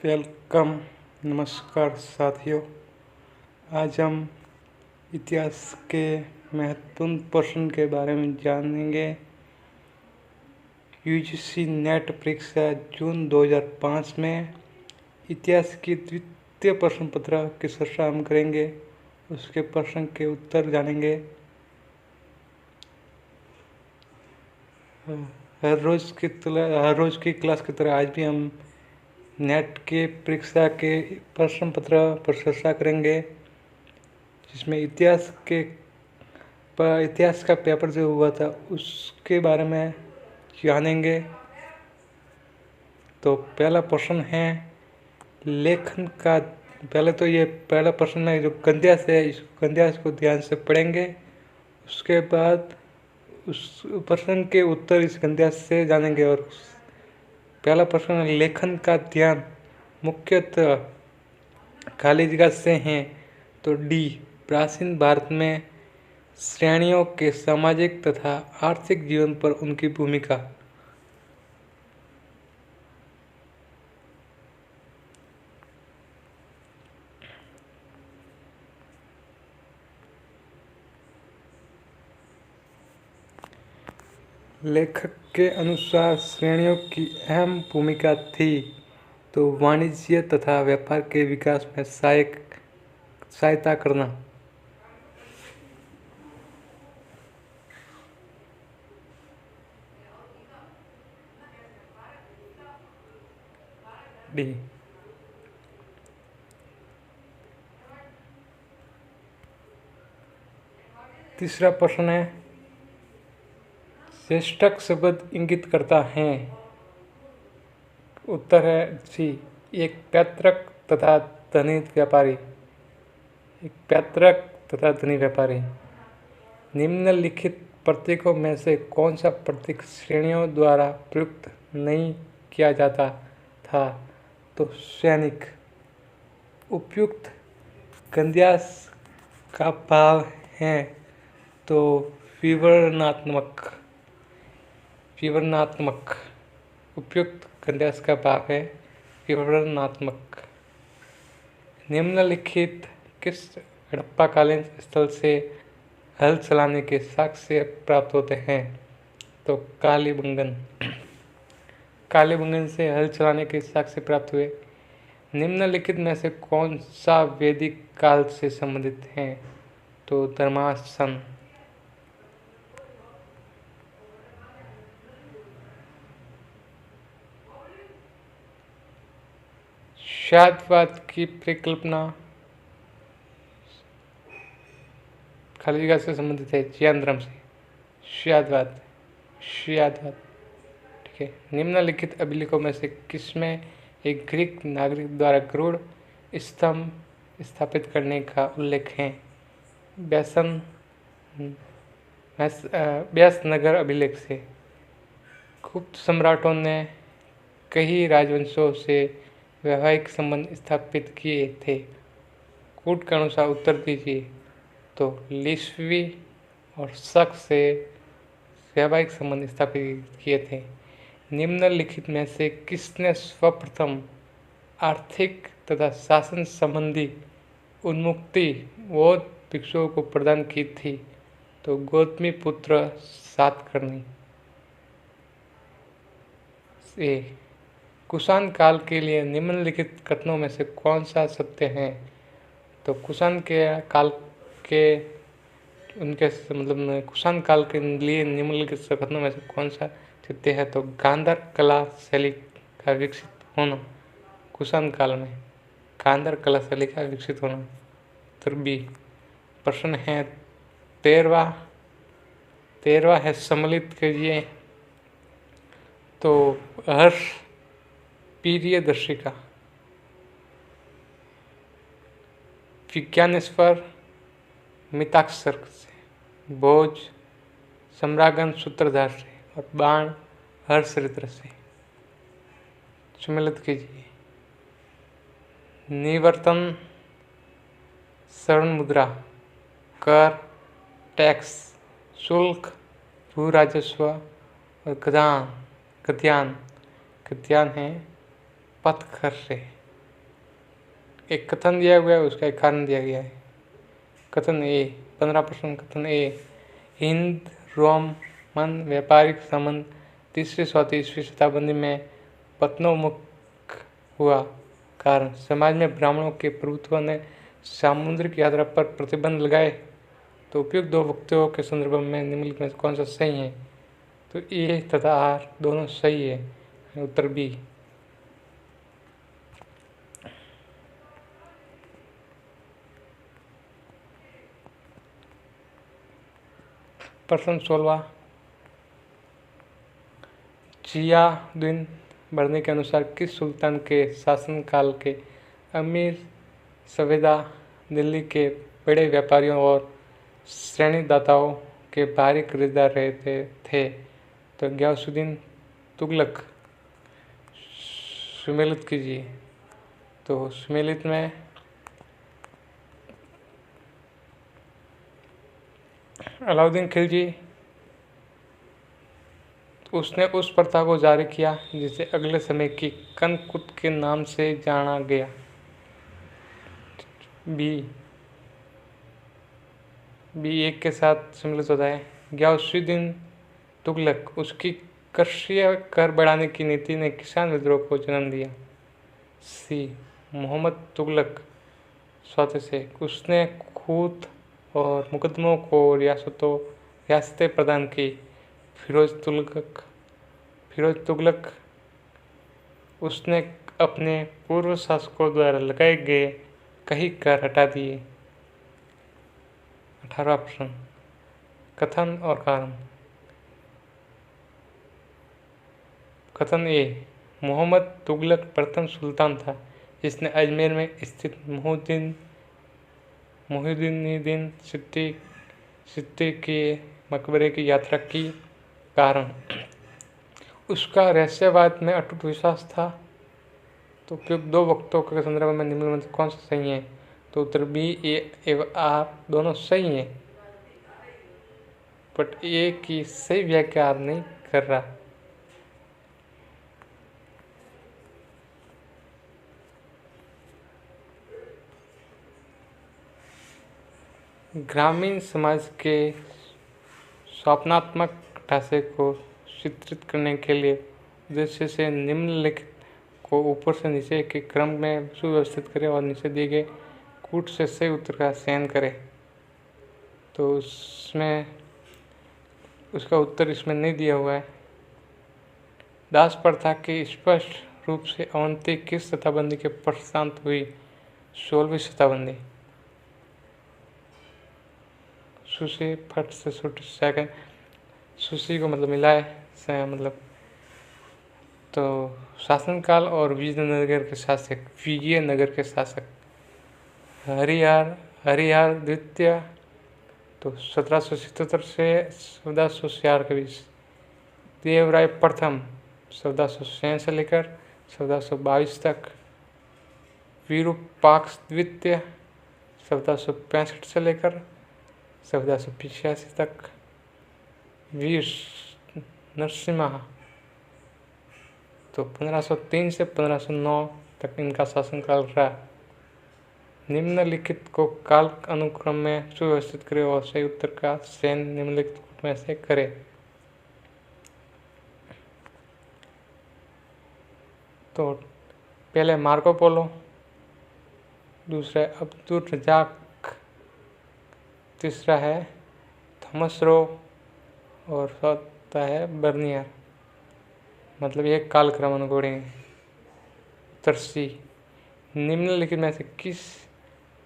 Welcome. नमस्कार साथियों। आज हम इतिहास के महत्वपूर्ण प्रश्न के बारे में जानेंगे। यूजीसी नेट परीक्षा जून 2005 में इतिहास की द्वितीय प्रश्न पत्र की चर्चा हम करेंगे। उसके प्रश्न के उत्तर जानेंगे। हर रोज़ की क्लास की तरह आज भी हम नेट के परीक्षा के प्रश्न पत्र पर चर्चा करेंगे, जिसमें इतिहास का पेपर जो हुआ था उसके बारे में जानेंगे। तो पहला प्रश्न है लेखन का। पहला प्रश्न में जो गद्यांश है, इस गद्यांश को ध्यान से पढ़ेंगे। उसके बाद उस प्रश्न के उत्तर इस गद्यांश से जानेंगे। और पहला प्रश्न है लेखन का ध्यान मुख्यतः खाली जगह से हैं। तो डी, प्राचीन भारत में श्रेणियों के सामाजिक तथा आर्थिक जीवन पर उनकी भूमिका। लेखक के अनुसार श्रेणियों की अहम भूमिका थी तो वाणिज्य तथा व्यापार के विकास में सहायता करना। डी। तीसरा प्रश्न है शीर्षक शब्द इंगित करता है। उत्तर है सी, एक पैतृक तथा धनी व्यापारी। निम्नलिखित प्रतीकों में से कौन सा प्रतीक श्रेणियों द्वारा प्रयुक्त नहीं किया जाता था? तो सैनिक। उपयुक्त गद्यांश का भाव है तो विवरणात्मक। उपयुक्त गद्यांश का भाव है विवरणात्मक। निम्नलिखित किस हड़प्पाकालीन स्थल से हल चलाने के साक्ष्य प्राप्त होते हैं? तो कालीबंगन से हल चलाने के साक्ष्य प्राप्त हुए। निम्नलिखित में से कौन सा वैदिक काल से संबंधित है? तो धर्मासन। शादवाद की परिकल्पना खाली जगह से संबंधित है, जैन धर्म से। शादवाद। ठीक है। निम्नलिखित अभिलेखों में से किसमें एक ग्रीक नागरिक द्वारा गरुड़ स्तंभ स्थापित करने का उल्लेख है? व्यासनगर अभिलेख से। गुप्त सम्राटों ने कई राजवंशों से वैवाहिक संबंध स्थापित किए थे। कूट के अनुसार उत्तर दीजिए। तो लिस्वी और शक से वैवाहिक संबंध स्थापित किए थे। निम्नलिखित में से किसने सर्वप्रथम आर्थिक तथा शासन संबंधी उन्मुक्ति बौद्ध भिक्षुओं को प्रदान की थी? तो गौतमी पुत्र सातकर्णी। कुषाण काल के लिए निम्नलिखित कथनों में से कौन सा सत्य है? तो कुषाण काल के लिए निम्नलिखित कथनों में से कौन सा सत्य है? तो गांधार कला शैली का विकसित होना। कुषाण काल में गांधार कला शैली का विकसित होना। उत्तर बी। प्रश्न है 13वां है सम्मिलित कीजिए। तो हर्ष प्रियदर्शिका, विज्ञानेश्वर मिताक्षर से, भोज सम्रागन सूत्रधार से और बाण हर्षरित्र से। सम्मिलित कीजिए। निवर्तन, शरण मुद्रा, कर, टैक्स, शुल्क, भू राजस्व और गद्यान है पथकर से। एक कथन दिया हुआ है, उसका एक कारण दिया गया है। कथन ए, 15%। कथन ए, हिंद रोमन व्यापारिक संबंध 3री-4वीं ईस्वी शताब्दी में पतनोन्मुख हुआ। कारण, समाज में ब्राह्मणों के प्रभुत्व ने सामुद्रिक यात्रा पर प्रतिबंध लगाए। तो उपयुक्त दो वक्तव्यों के संदर्भ में निम्नलिखित में कौन सा सही है? तो ए तथा आर दोनों सही है, उत्तर बी। प्रश्न 16, जियाउद्दीन बरनी के अनुसार किस सुल्तान के शासनकाल के अमीर सफेदा दिल्ली के बड़े व्यापारियों और श्रेणीदाताओं के भारी खरीदार रहे थे? तो गयासुद्दीन तुगलक। सुमेलित कीजिए। तो सुमेलित में अलाउद्दीन खिलजी, उसने उस प्रथा को जारी किया जिसे अगले समय की कनकुत के नाम से जाना गया। बी एक के साथ सम्मिलित होता है। गयासुद्दीन तुगलक, उसकी कृषि कर बढ़ाने की नीति ने किसान विद्रोह को जन्म दिया। सी, मोहम्मद तुगलक स्वाति से, उसने खूत और मुकदमों को रियासतें प्रदान की। फिरोज तुगलक, उसने अपने पूर्व शासकों द्वारा लगाए गए कई कर हटा दिए। 18वां प्रश्न, कथन और कारण। कथन ए, मोहम्मद तुगलक प्रथम सुल्तान था जिसने अजमेर में स्थित मुहिउद्दीन चिश्ती के मकबरे की यात्रा की। कारण, उसका रहस्यवाद में अटूट विश्वास था। तो उपयुक्त दो वक्तों के संदर्भ में निम्नलिखित में कौन सा सही है? तो उत्तर बी, ए एवं आर दोनों सही हैं, बट ए की सही व्याख्या नहीं कर रहा। ग्रामीण समाज के स्वप्नात्मक ढांचे को चित्रित करने के लिए उद्देश्य से निम्नलिखित को ऊपर से नीचे के क्रम में सुव्यवस्थित करें और नीचे दिए गए कूट से सही उत्तर का चयन करें। तो उसमें उसका उत्तर इसमें नहीं दिया हुआ है। दास प्रथा की स्पष्ट रूप से अवनति किस शताब्दी के पश्चात हुई? 16वीं शताब्दी। सुशी फट से सेकंड, सुशी को मतलब मिलाए से मतलब। तो शासनकाल और विजयनगर के शासक हरिहर द्वितीय, तो 1777 से 1404 के बीच। देवराय प्रथम 1406 से लेकर 1422 तक। विरूपाक्ष द्वितीय 1465 से लेकर 1485 तक। वीर नरसिम्हा, तो 1503 से 1509 तक इनका शासनकाल रहा। निम्नलिखित को काल अनुक्रम में सुव्यवस्थित करें और सही उत्तर का चयन निम्नलिखित में से करें। तो पहले मार्को पोलो, दूसरा अब्दुल रजाक, तीसरा है थॉमस रो और चौथा है बर्नियर। मतलब एक कालक्रम अनुकूल है। उत्तर सी, निम्नलिखित में से किस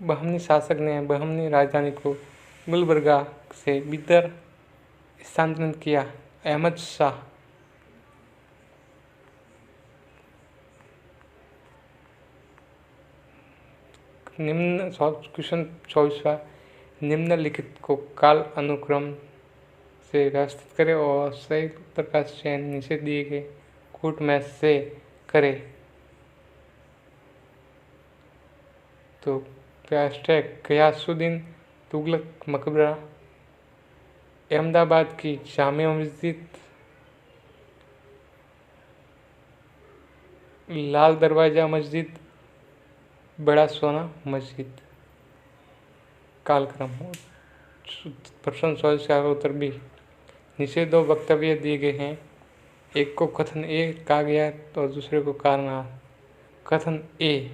बहमनी शासक ने बहमनी राजधानी को गुलबर्गा से बिदर स्थानांतरित किया? अहमद शाह। क्वेश्चन 24वां, निम्नलिखित को काल अनुक्रम से व्यवस्थित करें और सही उत्तर का चयन नीचे दिए गए कूट में से करें। तो गयासुद्दीन तुगलक मकबरा, अहमदाबाद की जामिया मस्जिद, लाल दरवाजा मस्जिद, बड़ा सोना मस्जिद। कालक्रम। प्रश्न 24 का उत्तर बी। नीचे दो वक्तव्य दिए गए हैं, एक को कथन ए कहा गया है और दूसरे को कारण आर। कथन ए,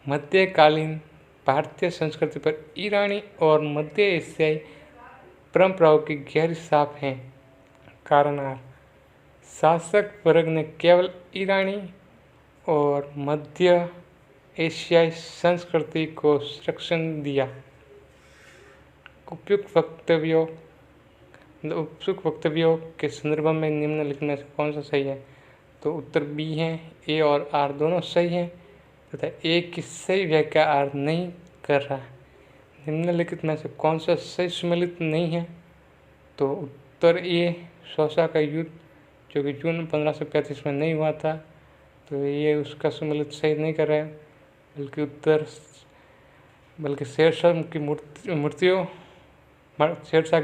मध्यकालीन भारतीय संस्कृति पर ईरानी और मध्य एशियाई परंपराओं की गहरी छाप है। कारण आर, शासक वर्ग ने केवल ईरानी और मध्य एशियाई संस्कृति को संरक्षण दिया। उपयुक्त वक्तव्यों के संदर्भ में निम्नलिखित में से कौन सा सही है? तो उत्तर बी है, ए और आर दोनों सही हैं तथा ए की सही व्याख्या आर नहीं कर रहा है। निम्नलिखित में से कौन सा सही सम्मिलित नहीं है? तो उत्तर ए, शौसा का युद्ध जो कि जून 1535 में नहीं हुआ था, तो ये उसका सम्मिलित सही नहीं कर रहा है, बल्कि शेरशाह की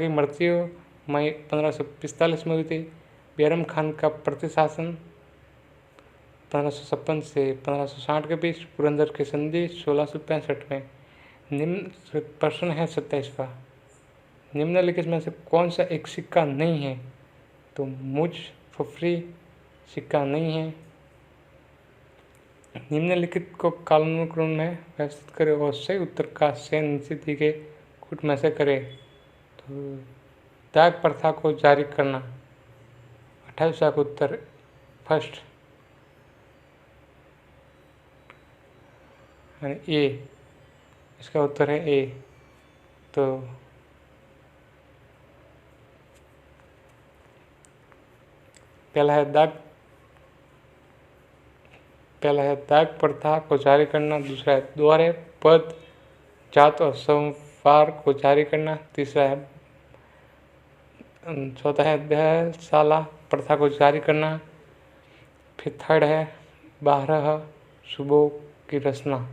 मृत्यु मई 1545 में हुई थी। बैरम खान का प्रतिशासन 1556 से 1560 के बीच, पुरंदर की संधि 1665 में। निम्न प्रश्न है 27वां, निम्नलिखित में से कौन सा एक सिक्का नहीं है? तो मुजफ्फरी सिक्का नहीं है। निम्नलिखित को कालानुक्रम में व्यवस्थित करें और सही उत्तर का चयन नीचे दी गए कूट में से करें। तो दाग प्रथा को जारी करना, 28वां का उत्तर फर्स्ट यानी ए, इसका उत्तर है ए। तो पहला है दाग प्रथा को जारी करना, दूसरा है द्वारे पद जात और संवार को जारी करना, तीसरा है चौथा है दहशाला प्रथा को जारी करना, फिर थर्ड है 12 सुबों की रचना।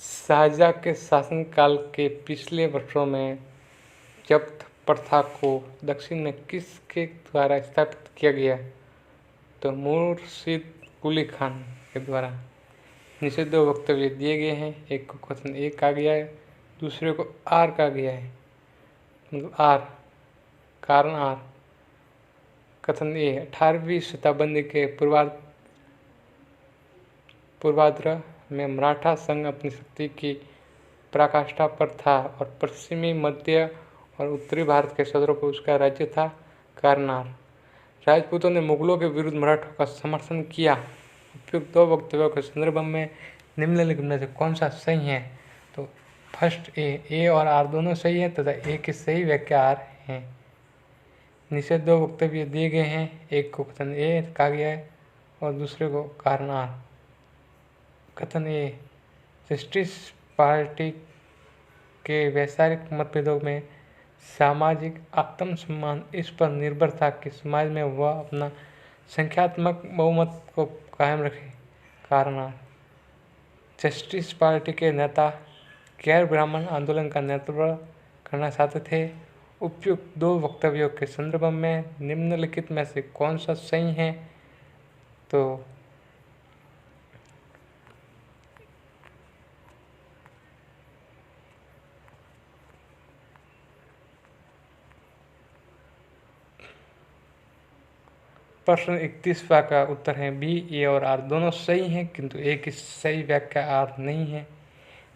शाहजहाँ के शासनकाल के पिछले वर्षों में जब्त प्रथा को दक्षिण में किसके द्वारा स्थापित किया गया? तो मुर्शिद कुली खान के द्वारा। नीचे दो वक्तव्य दिए गए हैं, एक को कथन ए कहा गया है, दूसरे को आर कहा गया है। मतलब आर, कारण आर। कथन ए, 18वीं शताब्दी के पूर्वार्ध में मराठा संघ अपनी शक्ति की पराकाष्ठा पर था और पश्चिमी, मध्य और उत्तरी भारत के सदरों पर उसका राज्य था। कारनार, राजपूतों ने मुगलों के विरुद्ध मराठों का समर्थन किया। उपयुक्त दो वक्तव्यों के संदर्भ में निम्नलिखित में से कौन सा सही है? तो फर्स्ट ए और आर दोनों सही है तथा ए की सही व्याख्या आर है। नीचे दो वक्तव्य दिए गए हैं, एक को कथन ए कहा गया है और दूसरे को कारण आर। कथन ए, जस्टिस पार्टी के वैचारिक मतभेदों में सामाजिक आत्मसम्मान इस पर निर्भर था कि समाज में वह अपना संख्यात्मक बहुमत को कायम रखे। कारण आर, जस्टिस पार्टी के नेता गैर ब्राह्मण आंदोलन का नेतृत्व करना चाहते थे। उपयुक्त दो वक्तव्यों के संदर्भ में निम्नलिखित में से कौन सा सही है? तो प्रश्न 31वां का उत्तर है बी, ए और आर दोनों सही हैं, किंतु ए की सही व्याख्या आर नहीं है।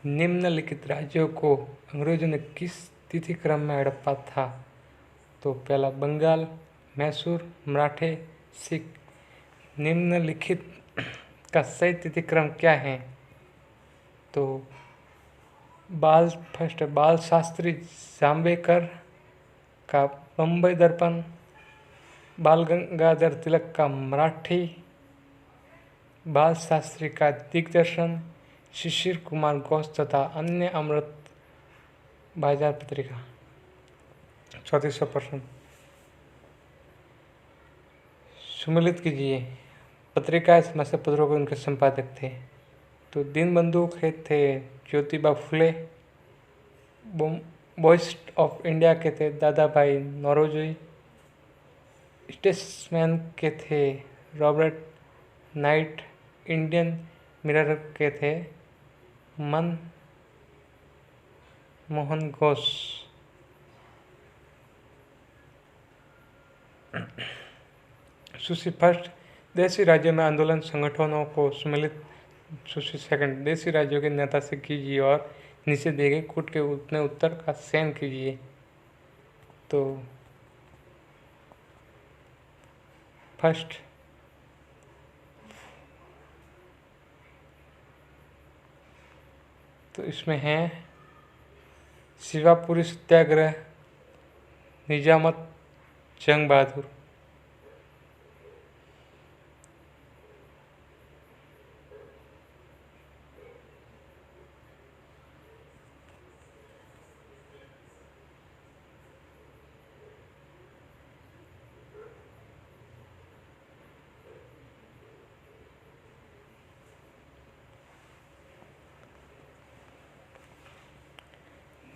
निम्नलिखित राज्यों को अंग्रेजों ने किस तिथि क्रम में हड़प्पा था? तो पहला बंगाल, मैसूर, मराठे, सिख। निम्नलिखित का सही तिथि क्रम क्या है? तो बाल शास्त्री जाम्बेकर का बम्बई दर्पण, बाल गंगाधर तिलक का मराठी, बाल शास्त्री का दिग्दर्शन, शिशिर कुमार घोष तथा अन्य अमृत बाजार पत्रिका। 34वां प्रश्न, सम्मिलित कीजिए। पत्रिका समस्या पत्रों के उनके संपादक थे। तो दीनबंधु के थे Jyotiba Phule. Biased of India के थे दादा भाई नौरोजी। स्टेट्समैन के थे रॉबर्ट नाइट। इंडियन मिरर के थे मनमोहन घोष। सूची फर्स्ट, देशी राज्यों में आंदोलन संगठनों को सम्मिलित। सूची सेकंड, देशी राज्यों के नेता से कीजिए और नीचे दिए गए कूट के उतने उत्तर का चयन कीजिए। तो फर्स्ट, तो इसमें है शिवापुरी सत्याग्रह, निजामत जंग बहादुर।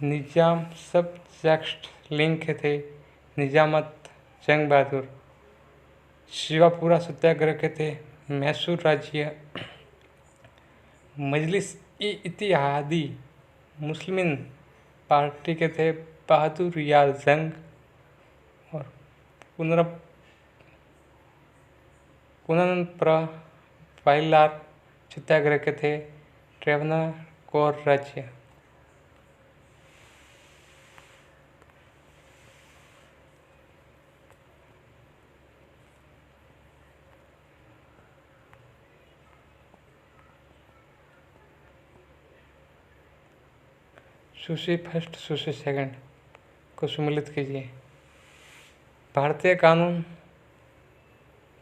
निजाम सब्जेक्ट लिंक थे निजामत जंग बहादुर। शिवापुरा सत्याग्रह के थे मैसूर राज्य। मजलिस ई इत्तेहादी मुस्लिमीन पार्टी के थे बहादुर यार जंग। और वायलार सत्याग्रह के थे ट्रेवनाकोर राज्य। सूची फर्स्ट सूची सेकंड को सम्मिलित कीजिए। भारतीय कानून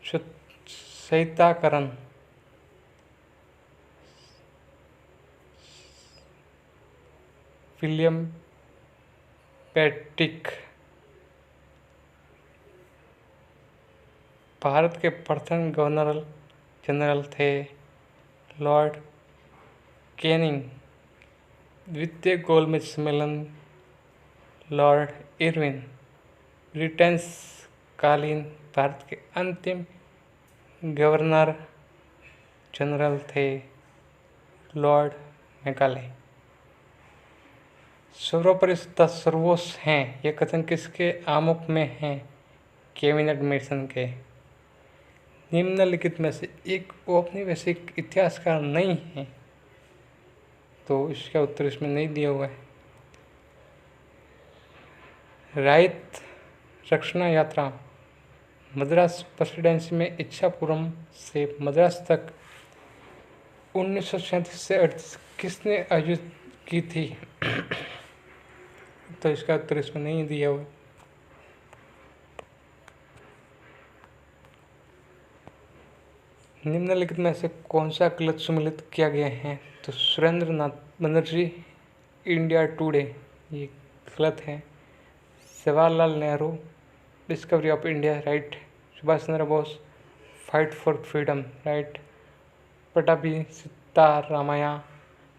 संहिताकरण, विलियम पेटिक। भारत के प्रथम गवर्नर जनरल थे लॉर्ड कैनिंग। द्वितीय गोलमेज सम्मेलन लॉर्ड इरविन। ब्रिटेन कालीन भारत के अंतिम गवर्नर जनरल थे लॉर्ड मैकाले। सर्वोपरि सत्ता सर्वोच्च हैं, यह कथन किसके आमुख में है? कैबिनेट मिशन के। निम्नलिखित में से एक औपनिवेशिक इतिहासकार नहीं है, तो इसका उत्तर इसमें नहीं दिया हुआ है। राइट रक्षणा यात्रा मद्रास प्रेसिडेंसी में इच्छापुरम से मद्रास तक 1937 से 38 किसने आयोजित की थी? तो इसका उत्तर इसमें नहीं दिया हुआ। निम्नलिखित में से कौन सा गलत सम्मिलित किया गया है? तो सुरेंद्र नाथ बनर्जी इंडिया टुडे, ये गलत है। Jawaharlal Nehru discovery of India, right. Subhash Chandra Bose fight for freedom, right. Pattabhi Sitaramayya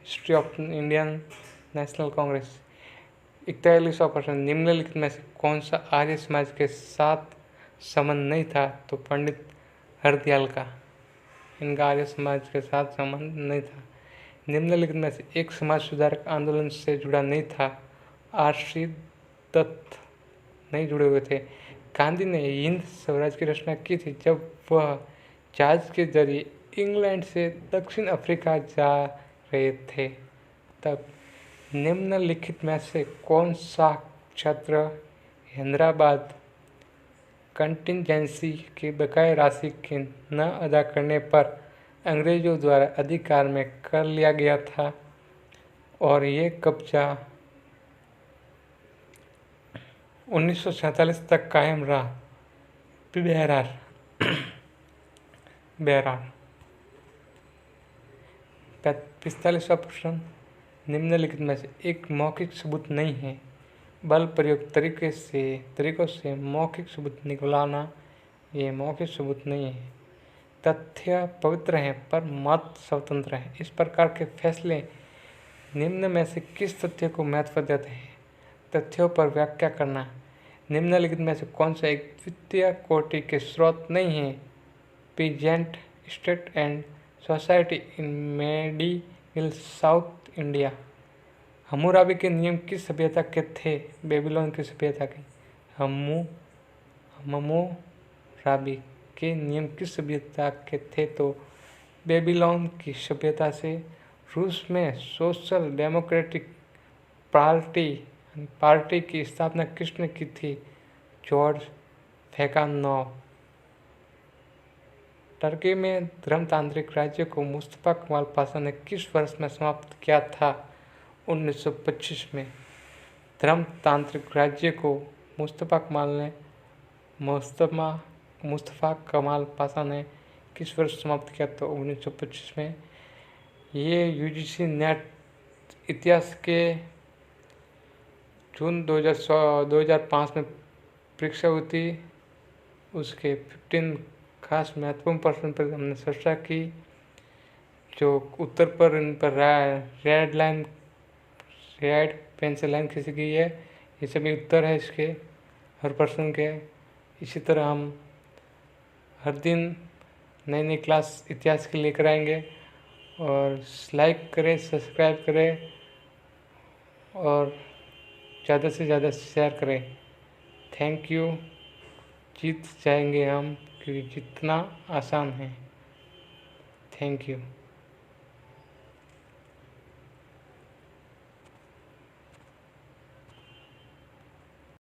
history of Indian national Congress. 41% निम्नलिखित में से कौन सा आर्य समाज के साथ संबंध नहीं था? तो पंडित हरदयाल का, इनका आर्य समाज के साथ संबंध नहीं था। निम्नलिखित में से एक समाज सुधारक आंदोलन से जुड़ा नहीं था? आर.सी. दत्त नहीं जुड़े हुए थे। गांधी ने हिंद स्वराज की रचना की थी जब वह जहाज के जरिए इंग्लैंड से दक्षिण अफ्रीका जा रहे थे तब। निम्नलिखित में से कौन सा छात्र हैदराबाद कंटिजेंसी की बकाया राशि के न अदा करने पर अंग्रेजों द्वारा अधिकार में कर लिया गया था और ये कब्जा 1947 तक कायम रहा? बेरार। 45वां प्रश्न, निम्नलिखित में से एक मौखिक सबूत नहीं है। बल प्रयोग तरीकों से मौखिक सबूत निकालना, ये मौखिक सबूत नहीं है। तथ्य पवित्र हैं पर मत स्वतंत्र हैं। इस प्रकार के फैसले निम्न में से किस तथ्य को महत्व देते हैं? तथ्यों पर व्याख्या करना। निम्नलिखित में से कौन सा एक द्वितीय कोटि के स्रोत नहीं है? Peasant state and society in medieval south India. Hammurabi के नियम किस सभ्यता के थे? बेबीलोन की सभ्यता के। हम्मुराबी के नियम किस सभ्यता के थे? तो बेबीलोन की सभ्यता से। रूस में सोशल डेमोक्रेटिक पार्टी की स्थापना किसने की थी? जॉर्ज प्लेखानोव। टर्की में धर्मतांत्रिक राज्य को मुस्तफा कमाल पाशा ने किस वर्ष में समाप्त किया था? 1925 में। धर्मतांत्रिक राज्य को मुस्तफा कमाल पाशा ने किस वर्ष समाप्त किया? तो 1925 में। ये यूजीसी नेट इतिहास के जून 2005 में परीक्षा हुई थी। उसके 15 खास महत्वपूर्ण प्रश्न पर हमने चर्चा की। जो उत्तर पर इन पर रेड पेंसिल लाइन खींची गई है। ये सभी उत्तर है इसके हर प्रश्न के। इसी तरह हम हर दिन नई नई क्लास इतिहास की लेकर आएंगे। और लाइक करें, सब्सक्राइब करें और ज़्यादा से ज़्यादा शेयर करें। Thank you. जीत जाएंगे हम, क्योंकि जितना आसान है। Thank you.